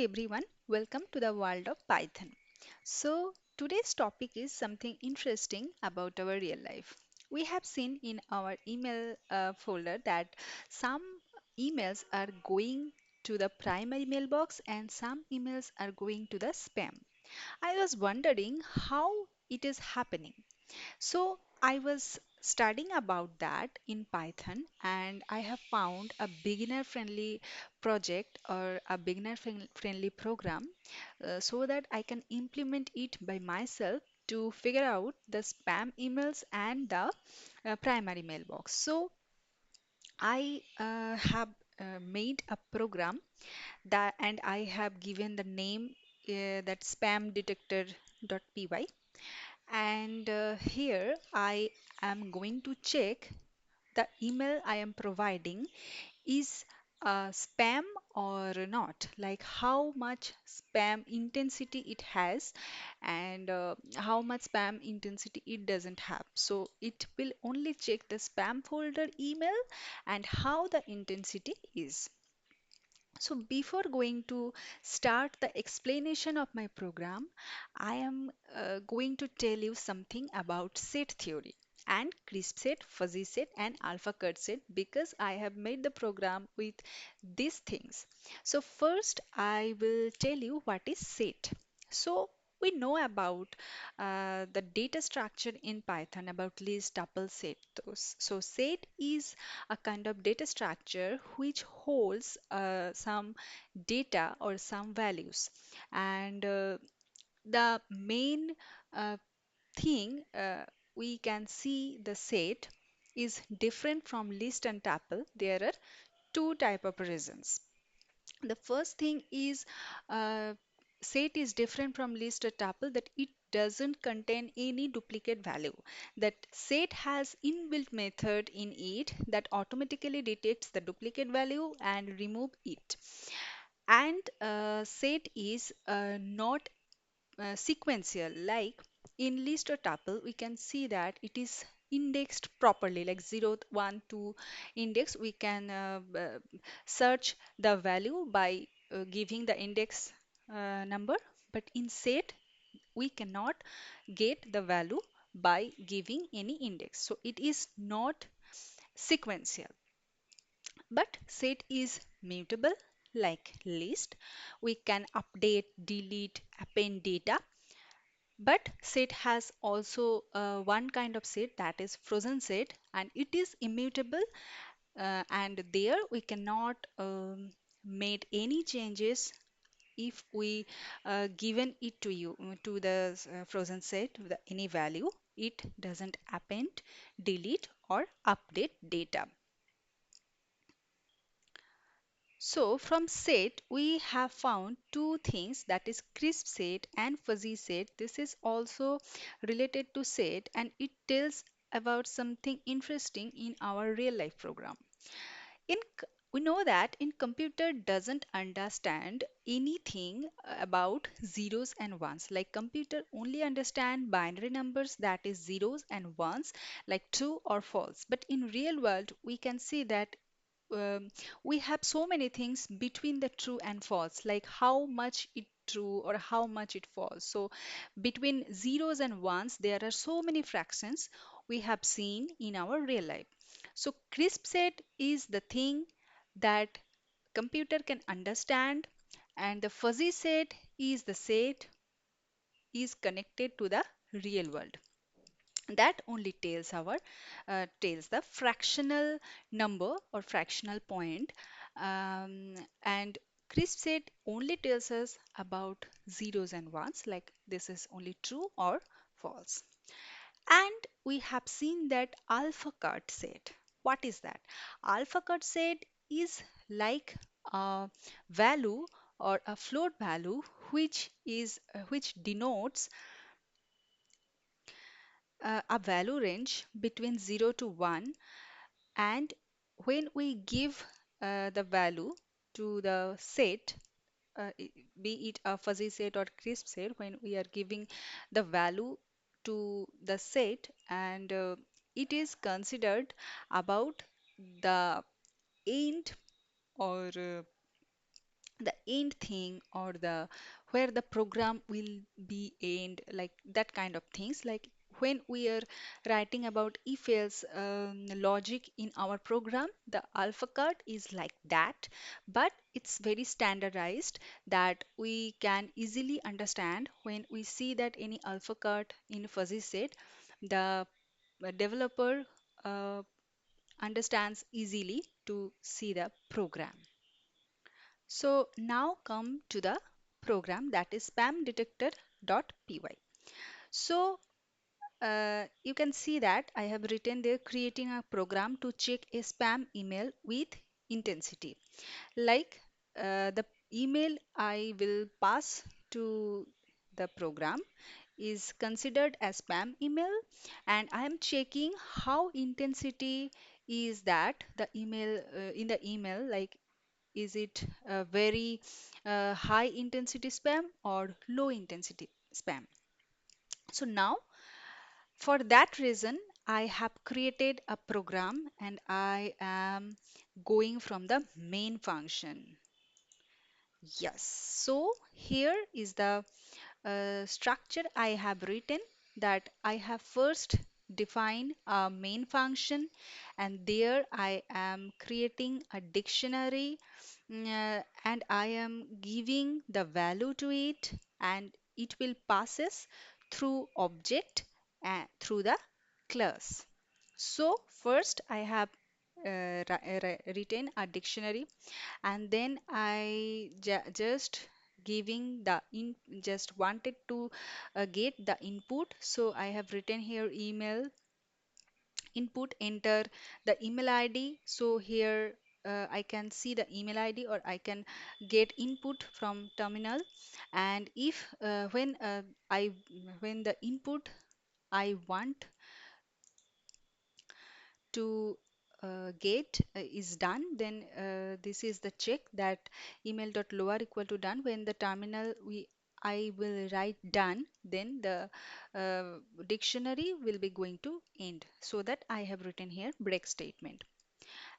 everyone, welcome to the world of Python. Today's topic is something interesting about our real life. We have seen in our email folder that some emails are going to the primary mailbox and some emails are going to the spam. I was wondering how it is happening. So I was studying about that in Python and I have found a beginner friendly project or a friendly program so that I can implement it by myself to figure out the spam emails and the primary mailbox. So I have made a program that and I have given the name that spamdetector.py, and here I am going to check the email I am providing is spam or not, like how much spam intensity it has and how much spam intensity it doesn't have. So it will only check the spam folder email and how the intensity is. So before going to start the explanation of my program, I am going to tell you something about set theory and crisp set, fuzzy set and alpha cut set because I have made the program with these things. So first I will tell you what is set. So we know about the data structure in Python about list, tuple, set. So set is a kind of data structure which holds some data or some values. And the main uh, thing we can see the set is different from list and tuple. There are two type of reasons. The first thing is set is different from list or tuple that it doesn't contain any duplicate value. That set has inbuilt method in it that automatically detects the duplicate value and remove it. And set is not sequential. Like in list or tuple, we can see that it is indexed properly, like 0, 1, 2 index. We can search the value by giving the index number, but in set, we cannot get the value by giving any index. So it is not sequential. But set is mutable like list. We can update, delete, append data, but set has also one kind of set that is frozen set and it is immutable, and there we cannot make any changes if we given it to you to the frozen set with any value. It doesn't append, delete or update data. So from set, we have found two things, that is crisp set and fuzzy set. This is also related to set and it tells about something interesting in our real life program. We know that in computer doesn't understand anything about zeros and ones. Like computer only understand binary numbers, that is zeros and ones, like true or false. But in real world, we can see that um, we have so many things between the true and false, like how much it true or how much it false. So between zeros and ones, there are so many fractions we have seen in our real life. So crisp set is the thing that computer can understand, and the fuzzy set is the set is connected to the real world. That only tells the fractional number or fractional point, and crisp set only tells us about zeros and ones, like this is only true or false. And we have seen that alpha cut set. What is that? Alpha cut set is like a value or a float value which denotes a value range between 0 to 1, and when we give the value to the set, be it a fuzzy set or crisp set, when we are giving the value to the set, and it is considered about the end or the end thing or the where the program will be end, like that kind of things. Like when we are writing about if else logic in our program, the alpha cut is like that, but it's very standardized that we can easily understand. When we see that any alpha cut in fuzzy set, the developer uh, understands easily to see the program. So now come to the program, that is spamdetector.py. So you can see that I have written there creating a program to check a spam email with intensity. Like the email I will pass to the program is considered as spam email, and I am checking how intensity is that the email in the email, like is it a very high intensity spam or low intensity spam? So now, for that reason, I have created a program and I am going from the main function. Yes, so here is the structure I have written, that I have first defined a main function, and there I am creating a dictionary, and I am giving the value to it, and it will passes through object and through the class. So first I have written a dictionary, and then I just giving the in just wanted to get the input. So I have written here email input, enter the email ID. So here I can see the email ID, or I can get input from terminal. And if I when the input I want to get is done, then this is the check that email.lower equal to done. When the terminal we I will write done, then the dictionary will be going to end. So that I have written here break statement,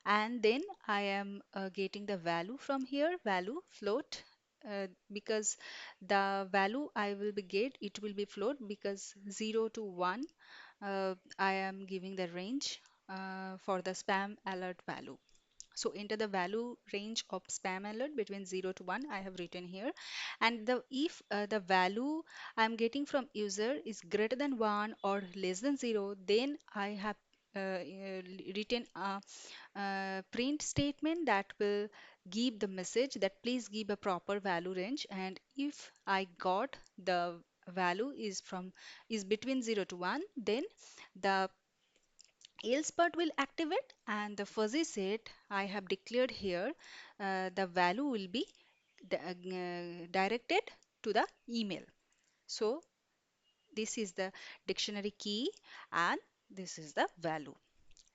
and then I am getting the value from here, value float, because the value I will be get, it will be float, because 0 to 1 I am giving the range for the spam alert value. So enter the value range of spam alert between 0 to 1 I have written here. And the if the value I'm getting from user is greater than 1 or less than 0, then I have written a print statement that will give the message that please give a proper value range. And if I got the value is between 0 to 1, then the else part will activate, and the fuzzy set I have declared here, the value will be directed to the email. So this is the dictionary key, and this is the value.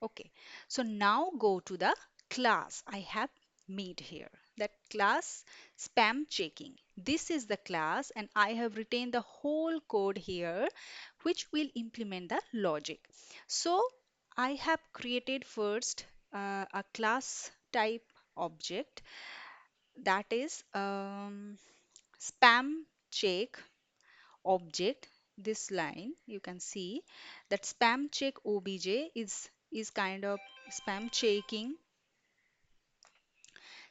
Okay, so now go to the class I have made here. That class spam checking. This is the class, and I have retained the whole code here, which will implement the logic. So I have created first a class type object, that is spam check object. This line you can see that spam check obj is kind of spam checking.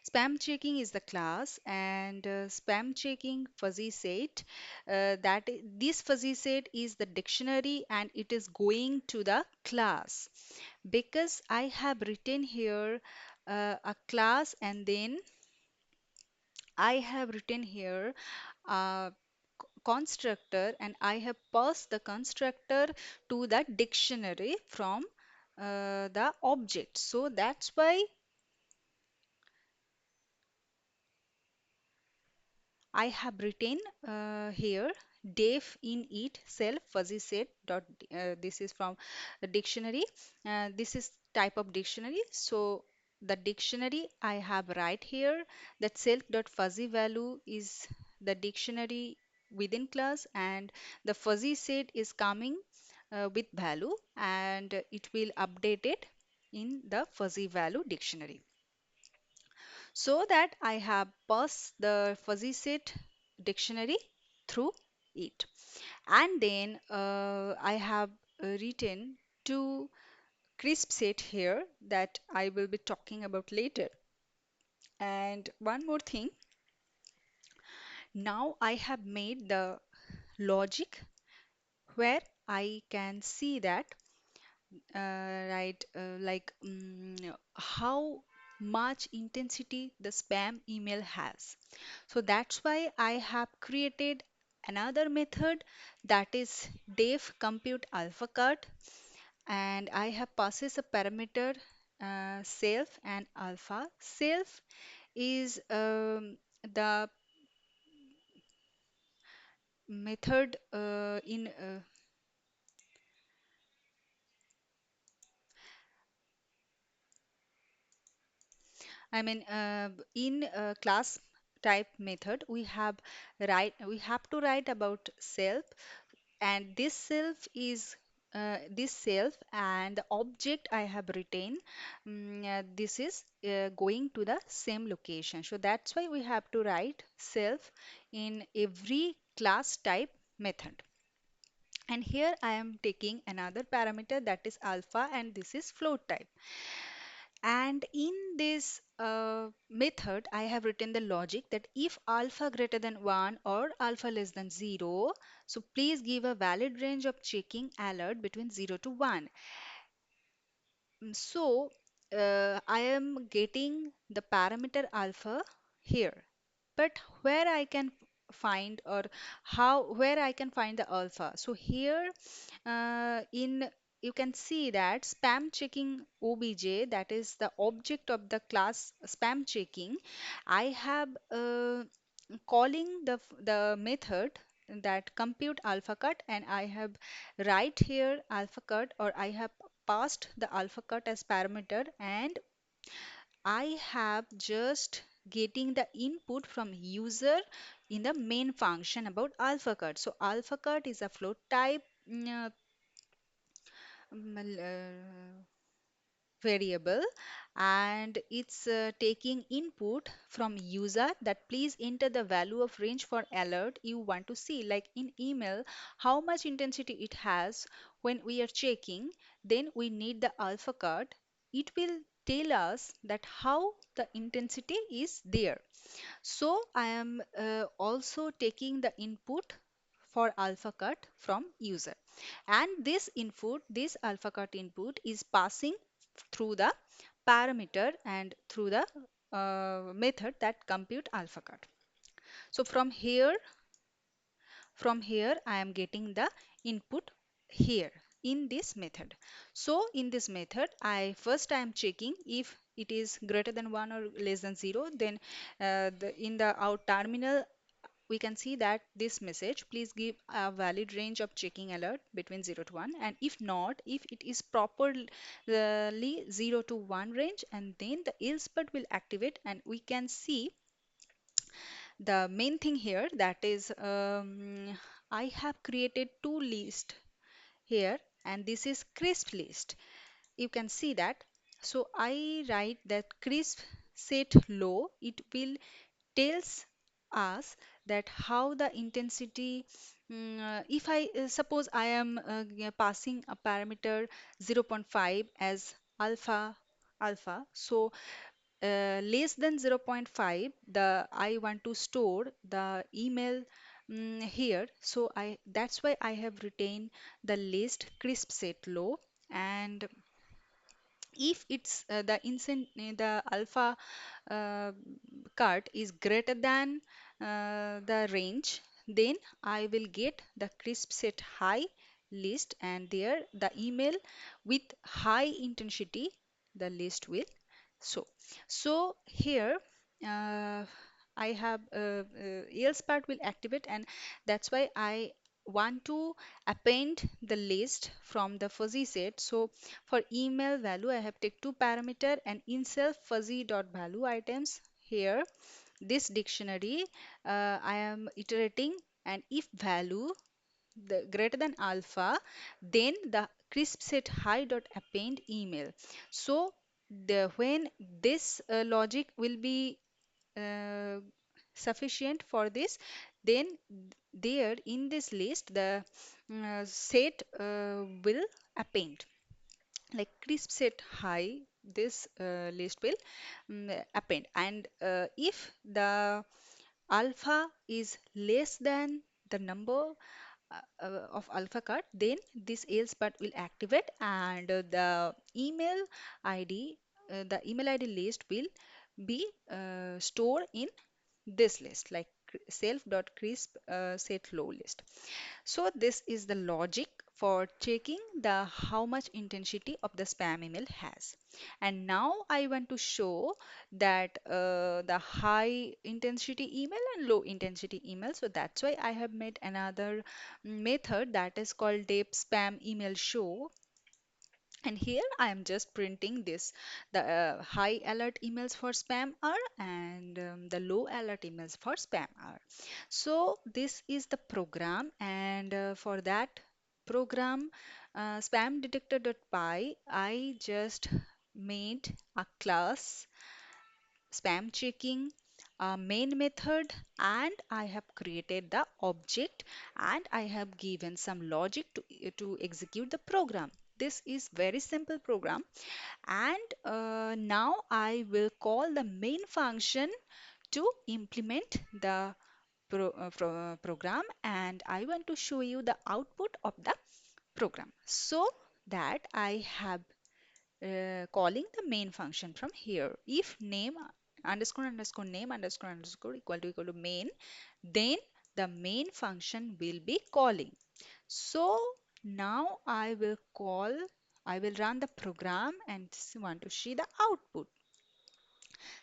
Spam checking is the class, and spam checking fuzzy set, this fuzzy set is the dictionary, and it is going to the class, because I have written here a class, and then I have written here a constructor, and I have passed the constructor to the dictionary from the object. So that's why I have written here def in it self fuzzy set dot, this is from the dictionary. This is type of dictionary. So the dictionary I have right here, that self dot fuzzy value is the dictionary within class, and the fuzzy set is coming with value, and it will update it in the fuzzy value dictionary. so that I have passed the fuzzy set dictionary through it. And then I have written two crisp set here that I will be talking about later. And one more thing, now I have made the logic where I can see that right like how much intensity the spam email has. So that's why I have created another method, that is def compute alpha cut, and I have passes a parameter self and alpha. Self is the method in I mean, in class type method, we have to write about self, and this self is this self and the object I have written. This is going to the same location. So that's why we have to write self in every class type method. And here I am taking another parameter, that is alpha, and this is float type. And in this method, I have written the logic that if alpha greater than 1 or alpha less than 0, so please give a valid range of checking alert between 0 to 1. So I am getting the parameter alpha here, but where I can find, or where I can find the alpha. So here in you can see that spam checking obj, that is the object of the class spam checking. I have calling the method that compute alpha cut, and I have write here alpha cut, or I have passed the alpha cut as parameter, and I have just getting the input from user in the main function about alpha cut. So alpha cut is a float type mm, variable, and it's taking input from user that please enter the value of range for alert you want to see, like in email how much intensity it has. When we are checking, then we need the alpha cut. It will tell us that how the intensity is there. So I am also taking the input for alpha cut from user, and this alpha cut input is passing through the parameter and through the method that compute alpha cut. So from here I am getting the input here in this method. So in this method I am checking if it is greater than 1 or less than 0, then in the out terminal we can see that this message, please give a valid range of checking alert between 0 to 1, and if not, if it is properly 0 to 1 range, and then the else but will activate, and we can see the main thing here, that is I have created two lists here, and this is crisp list. You can see that. So I write that crisp set low, it will tells us that how the intensity, if I suppose I am passing a parameter 0 0.5 as alpha, so less than 0 0.5 the I want to store the email here, so I that's why I have retained the list crisp set low. And if it's the alpha uh, cut is greater than the range, then I will get the crisp set high list, and there the email with high intensity the list will show. So here uh, I have else part will activate, and that's why I want to append the list from the fuzzy set. So for email value, I have take two parameter, and in self fuzzy dot value items here. This dictionary I am iterating, and if value the greater than alpha, then the crisp set high dot append email. So when this logic will be uh, sufficient for this, then there in this list the set will append, like crisp set high, this list will append. And if the alpha is less than the number of alpha cut, then this else but will activate, and the email id list will be stored in this list, like self.crisp set low list. So this is the logic for checking the how much intensity of the spam email has. And now I want to show that the high intensity email and low intensity email. So that's why I have made another method that is called dep spam email show. And here I am just printing this, the high alert emails for spam are, and the low alert emails for spam are. So this is the program, and for that program, spam detector.py, I just made a class spam checking main method, and I have created the object, and I have given some logic to execute the program. This is very simple program, and now I will call the main function to implement the program, and I want to show you the output of the program. So that I have calling the main function from here. If name underscore underscore name underscore underscore equal to main, then the main function will be calling. So now I will run the program and want to see the output.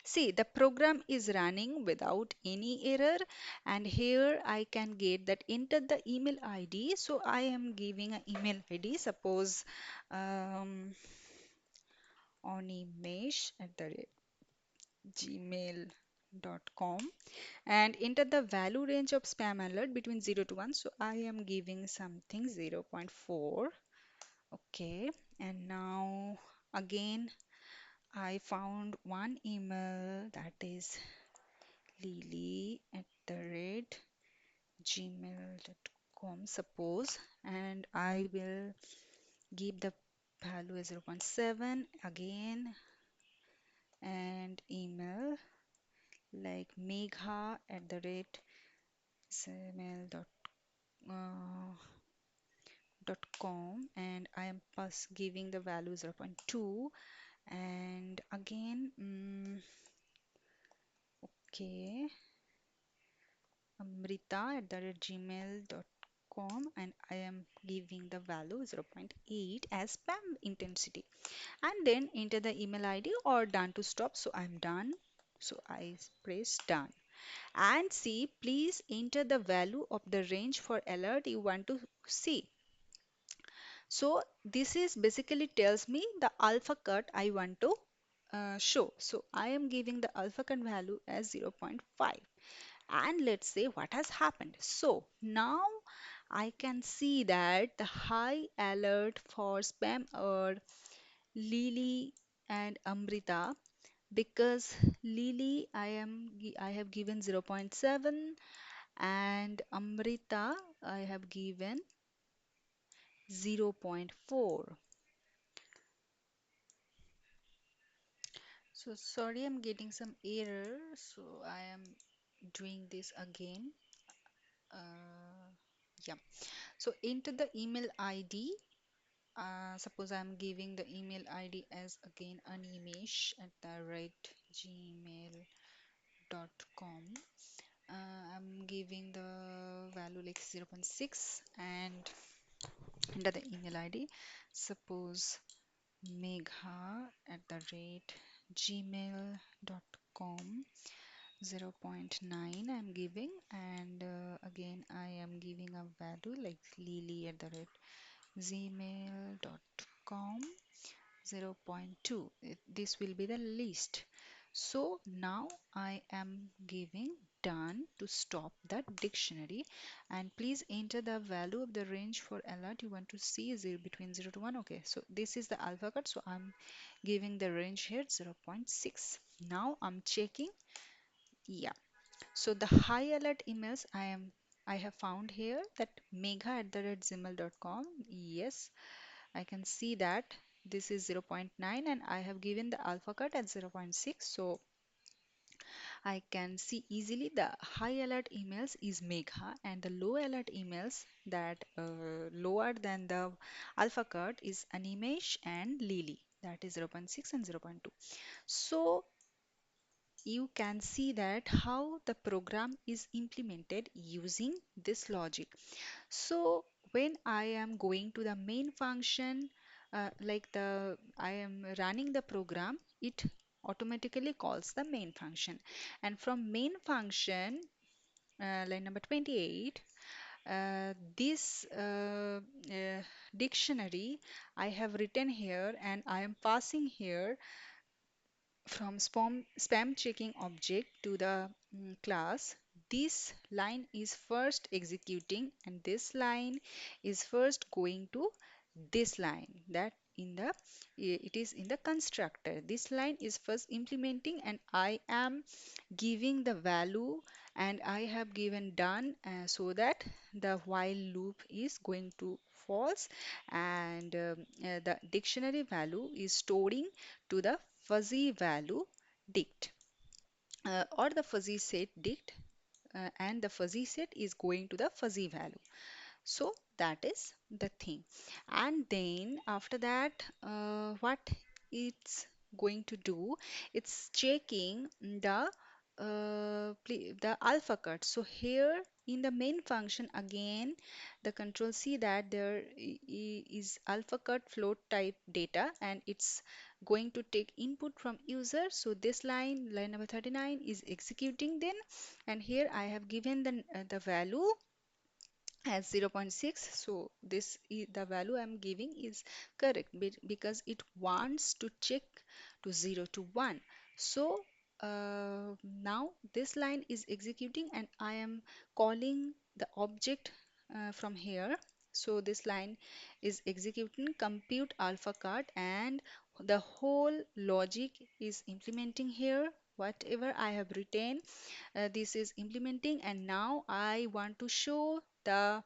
See, the program is running without any error, and here I can get that enter the email ID. So I am giving an email ID, suppose um, onimesh at the gmail.com, and enter the value range of spam alert between 0 to 1. So I am giving something 0 0.4. Okay, and now again I found one email that is lily at the rate gmail.com, suppose, and I will give the value as 0 0.7 again, and email like megha at the rate gmail.com, and I am giving the value 0 0.2, and again okay, amrita at the rate gmail.com, and I am giving the value 0 0.8 as spam intensity, and then enter the email ID or done to stop. So I'm done, so I press done. And see, please enter the value of the range for alert you want to see. So this is basically tells me the alpha cut I want to show. So I am giving the alpha cut value as 0 0.5, and let's say what has happened. So now I can see that the high alert for spam are Lily and Amrita, because Lily I have given 0 0.7, and Amrita I have given 0 0.4. So sorry, I'm getting some error, so I am doing this again. Uh, yeah. So enter the email ID. Suppose I'm giving the email ID as again animesh at the rate gmail.com. I'm giving the value like 0 0.6, and enter the email ID. Suppose megha at the rate gmail.com. 0 0.9 I'm giving, and again I am giving a value like lily at the rate gmail.com, 0 0.2. This will be the list. So now I am giving done to stop that dictionary. And please enter the value of the range for alert you want to see, between 0 to 1. Okay, so this is the alpha cut, so I'm giving the range here 0.6. Now I'm checking. Yeah, so the high alert emails I have found here, that megha@gmail.com. Yes, I can see that this is 0.9 and I have given the alpha cut at 0.6. So I can see easily the high alert emails is Megha, and the low alert emails that lower than the alpha cut is Animesh and Lily, that is 0.6 and 0.2. So you can see that how the program is implemented using this logic. So when I am going to the main function, like the I am running the program, it automatically calls the main function. And from main function, line number 28, this dictionary I have written here and I am passing here from spam checking object to the class. This line is first executing and this line is first going to this line, that in the it is in the constructor. This line is first implementing and I am giving the value, and I have given done, so that the while loop is going to false, and the dictionary value is storing to the fuzzy value dict, or the fuzzy set dict, and the fuzzy set is going to the fuzzy value. So that is the thing. And then after that, what it's going to do, it's checking the alpha cut. So here in the main function again, the control see that there is alpha cut float type data and it's going to take input from user. So this line number 39 is executing then, and here I have given the value as 0.6. So the value I'm giving is correct because it wants to check to 0 to 1. So now this line is executing and I am calling the object from here. So this line is executing compute alpha card, and the whole logic is implementing here. Whatever I have written, this is implementing, and now I want to show the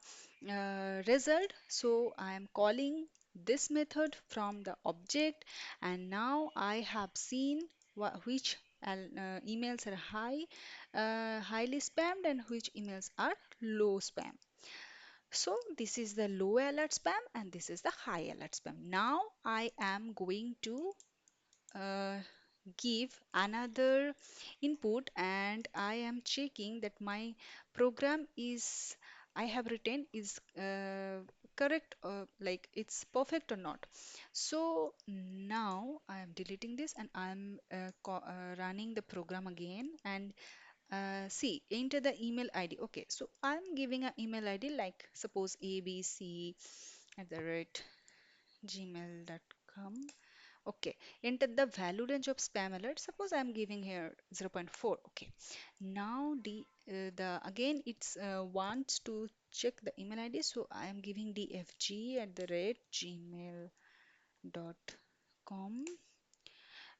result. So I am calling this method from the object, and now I have seen which emails are highly spammed and which emails are low spam. So this is the low alert spam and this is the high alert spam. Now I am going to uh, give another input, and I am checking that my program is I have written is correct, like it's perfect or not. So now I am deleting this and I'm running the program again, and see, enter the email ID. Okay, so I'm giving an email ID like suppose abc@gmail.com. Okay, enter the value range of spam alert. Suppose I'm giving here 0.4. Okay, now the again it's wants to check the email ID, so I am giving dfg@gmail.com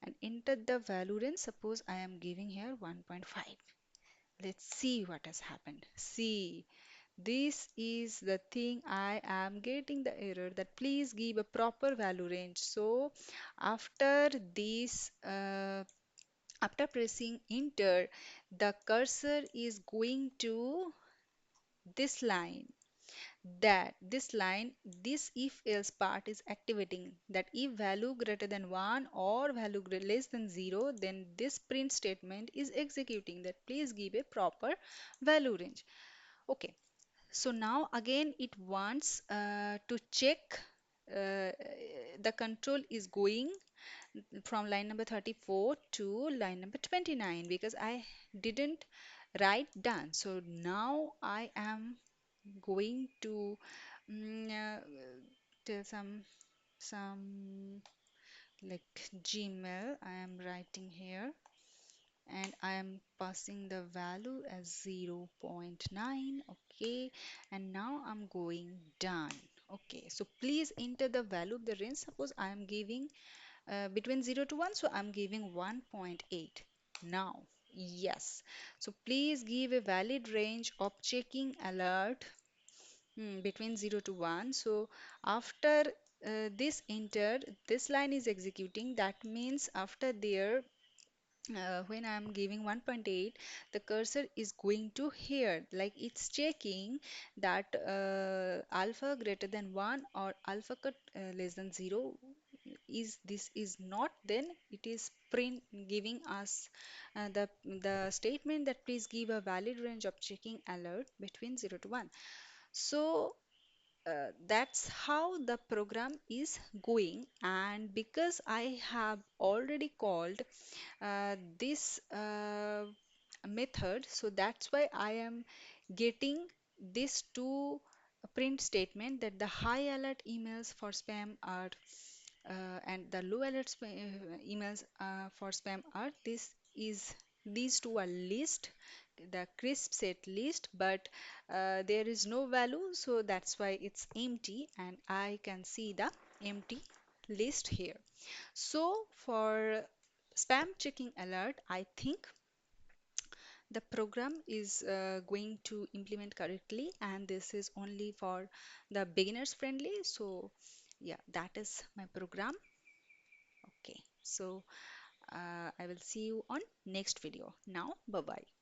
and enter the value range. Suppose I am giving here 1.5. Let's see what has happened. See, this is the thing I am getting the error that please give a proper value range. So after this, after pressing enter, the cursor is going to this line, that this line, this if else part is activating, that if value greater than 1 or value less than 0, then this print statement is executing, that please give a proper value range. Okay, so now again it wants to check, the control is going from line number 34 to line number 29 because I didn't write done. So now I am going to tell some like Gmail I am writing here. and I am passing the value as 0 0.9. Okay, and now I'm going done. Okay, so please enter the value of the range. Suppose I am giving between 0 to 1, so I'm giving 1.8. Now, yes, so please give a valid range of checking alert between 0 to 1. So after this entered, this line is executing. That means after there, when I'm giving 1.8, the cursor is going to here, like it's checking that alpha greater than 1 or alpha cut less than 0 is this is not, then it is print giving us the statement that please give a valid range of checking alert between 0 to 1. So that's how the program is going, and because I have already called this method, so that's why I am getting this two print statement that the high alert emails for spam are and the low alert emails for spam are this is these two are list, the crisp set list, but there is no value, so that's why it's empty and I can see the empty list here. So for spam checking alert, I think the program is going to implement correctly, and this is only for the beginners friendly. So yeah, that is my program. Okay, so I will see you on next video. Now, bye bye.